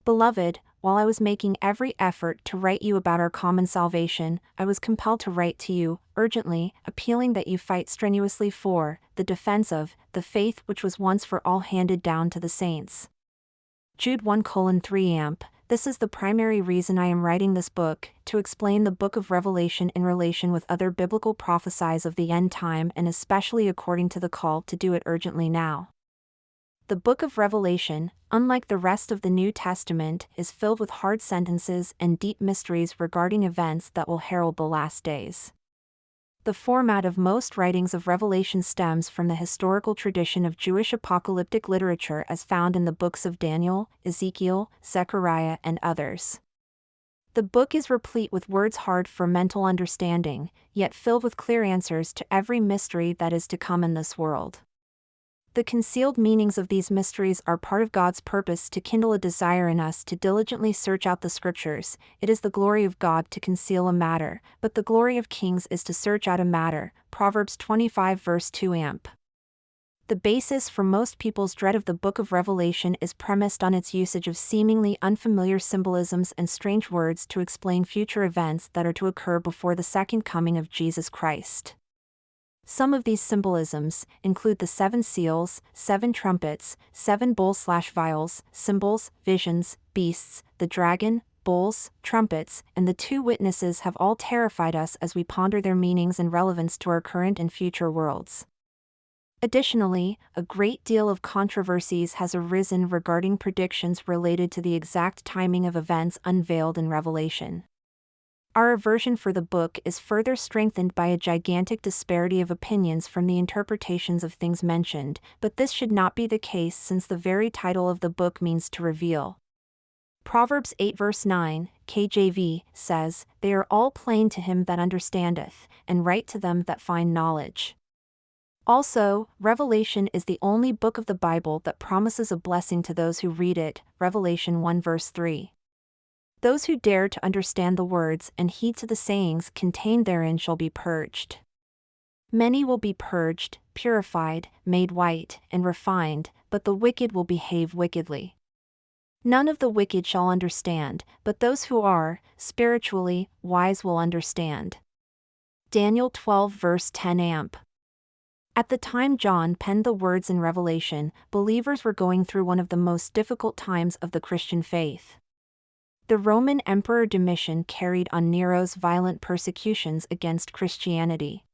Beloved, while I was making every effort to write you about our common salvation, I was compelled to write to you, urgently, appealing that you fight strenuously for the defense of the faith which was once for all handed down to the saints. Jude 1:3 amp. This is the primary reason I am writing this book, to explain the book of Revelation in relation with other biblical prophecies of the end time and especially according to the call to do it urgently now. The book of Revelation, unlike the rest of the New Testament, is filled with hard sentences and deep mysteries regarding events that will herald the last days. The format of most writings of Revelation stems from the historical tradition of Jewish apocalyptic literature as found in the books of Daniel, Ezekiel, Zechariah, and others. The book is replete with words hard for mental understanding, yet filled with clear answers to every mystery that is to come in this world. The concealed meanings of these mysteries are part of God's purpose to kindle a desire in us to diligently search out the Scriptures. It is the glory of God to conceal a matter, but the glory of kings is to search out a matter. Proverbs 25:2 amp. The basis for most people's dread of the book of Revelation is premised on its usage of seemingly unfamiliar symbolisms and strange words to explain future events that are to occur before the second coming of Jesus Christ. Some of these symbolisms include the 7 seals, 7 trumpets, 7 bowls/vials, symbols, visions, beasts, the dragon, bowls, trumpets, and the 2 witnesses have all terrified us as we ponder their meanings and relevance to our current and future worlds. Additionally, a great deal of controversies has arisen regarding predictions related to the exact timing of events unveiled in Revelation. Our aversion for the book is further strengthened by a gigantic disparity of opinions from the interpretations of things mentioned, but this should not be the case since the very title of the book means to reveal. Proverbs 8:9, KJV, says, "They are all plain to him that understandeth, and right to them that find knowledge." Also, Revelation is the only book of the Bible that promises a blessing to those who read it, Revelation 1:3. Those who dare to understand the words and heed to the sayings contained therein shall be purged. Many will be purged, purified, made white, and refined, but the wicked will behave wickedly. None of the wicked shall understand, but those who are, spiritually, wise will understand. Daniel 12:10 amp. At the time John penned the words in Revelation, believers were going through one of the most difficult times of the Christian faith. The Roman Emperor Domitian carried on Nero's violent persecutions against Christianity.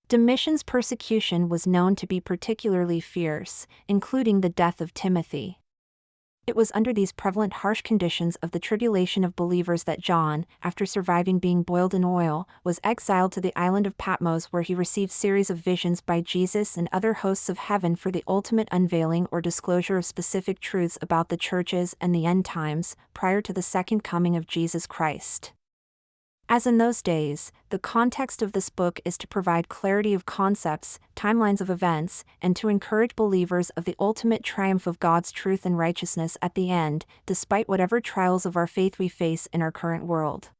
Domitian's persecution was known to be particularly fierce, including the death of Timothy. It was under these prevalent harsh conditions of the tribulation of believers that John, after surviving being boiled in oil, was exiled to the island of Patmos where he received series of visions by Jesus and other hosts of heaven for the ultimate unveiling or disclosure of specific truths about the churches and the end times, prior to the second coming of Jesus Christ. As in those days, the context of this book is to provide clarity of concepts, timelines of events, and to encourage believers of the ultimate triumph of God's truth and righteousness at the end, despite whatever trials of our faith we face in our current world.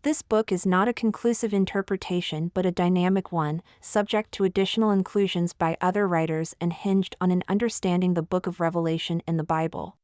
This book is not a conclusive interpretation but a dynamic one, subject to additional inclusions by other writers and hinged on an understanding the book of Revelation in the Bible.